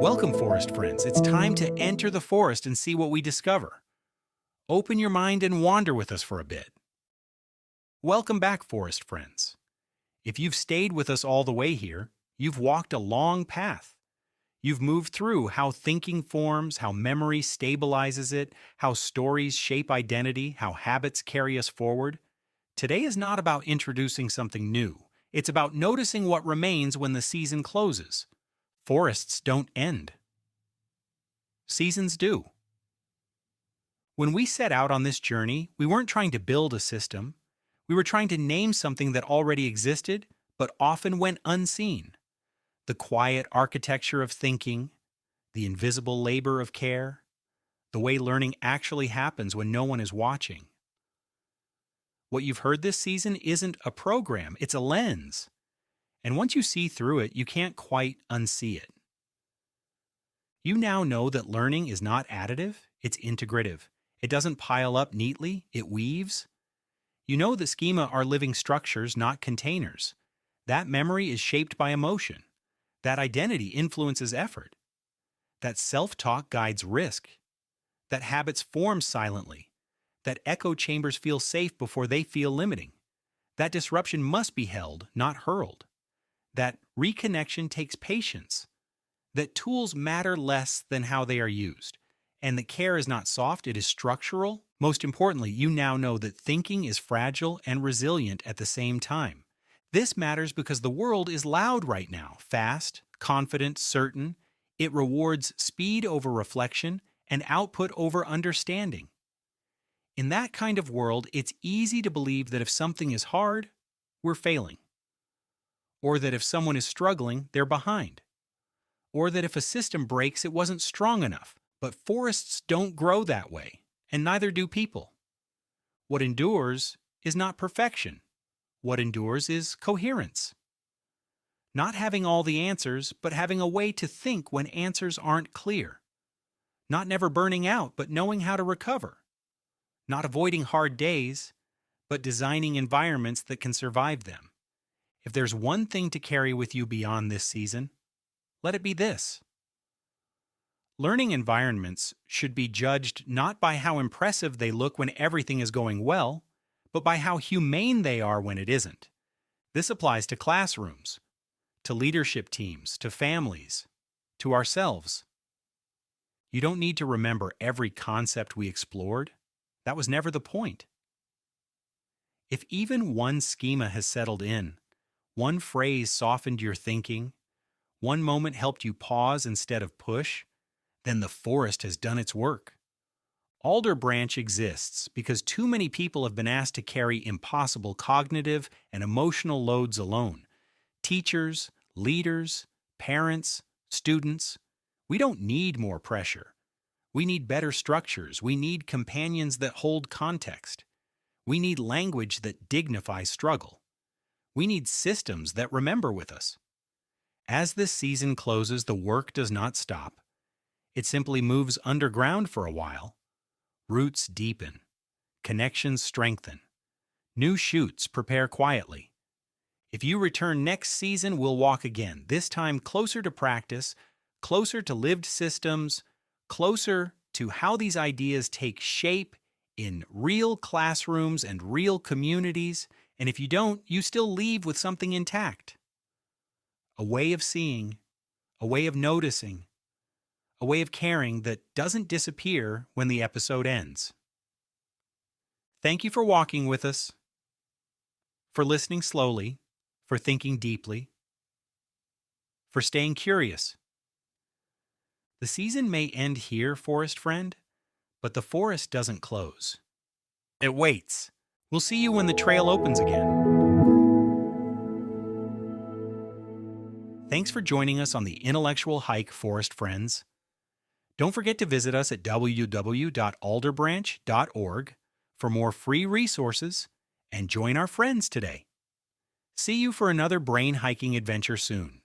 Welcome, forest friends. It's time to enter the forest and see what we discover. Open your mind and wander with us for a bit. Welcome back, forest friends. If you've stayed with us all the way here, you've walked a long path. You've moved through how thinking forms, how memory stabilizes it, how stories shape identity, how habits carry us forward. Today is not about introducing something new. It's about noticing what remains when the season closes. Forests don't end. Seasons do. When we set out on this journey, we weren't trying to build a system. We were trying to name something that already existed, but often went unseen. The quiet architecture of thinking, the invisible labor of care, the way learning actually happens when no one is watching. What you've heard this season isn't a program, it's a lens. And once you see through it, you can't quite unsee it. You now know that learning is not additive, it's integrative. It doesn't pile up neatly, it weaves. You know that schema are living structures, not containers. That memory is shaped by emotion. That identity influences effort. That self-talk guides risk. That habits form silently. That echo chambers feel safe before they feel limiting. That disruption must be held, not hurled. That reconnection takes patience. That tools matter less than how they are used. And that care is not soft, it is structural. Most importantly, you now know that thinking is fragile and resilient at the same time. This matters because the world is loud right now, fast, confident, certain. It rewards speed over reflection and output over understanding. In that kind of world, it's easy to believe that if something is hard, we're failing. Or that if someone is struggling, they're behind. Or that if a system breaks, it wasn't strong enough. But forests don't grow that way, and neither do people. What endures is not perfection. What endures is coherence. Not having all the answers, but having a way to think when answers aren't clear. Not never burning out, but knowing how to recover. Not avoiding hard days, but designing environments that can survive them. If there's one thing to carry with you beyond this season, let it be this. Learning environments should be judged not by how impressive they look when everything is going well, but by how humane they are when it isn't. This applies to classrooms, to leadership teams, to families, to ourselves. You don't need to remember every concept we explored. That was never the point. If even one schema has settled in, one phrase softened your thinking, one moment helped you pause instead of push, then the forest has done its work. Alder Branch exists because too many people have been asked to carry impossible cognitive and emotional loads alone. Teachers, leaders, parents, students, we don't need more pressure. We need better structures. We need companions that hold context. We need language that dignifies struggle. We need systems that remember with us. As this season closes, the work does not stop. It simply moves underground for a while. Roots deepen. Connections strengthen. New shoots prepare quietly. If you return next season, we'll walk again, this time closer to practice, closer to lived systems, closer to how these ideas take shape in real classrooms and real communities. And if you don't, you still leave with something intact. A way of seeing, a way of noticing, a way of caring that doesn't disappear when the episode ends. Thank you for walking with us, for listening slowly, for thinking deeply, for staying curious. The season may end here, forest friend, but the forest doesn't close. It waits. We'll see you when the trail opens again. Thanks for joining us on the Intellectual Hike, forest friends. Don't forget to visit us at www.alderbranch.org for more free resources and join our friends today. See you for another brain hiking adventure soon.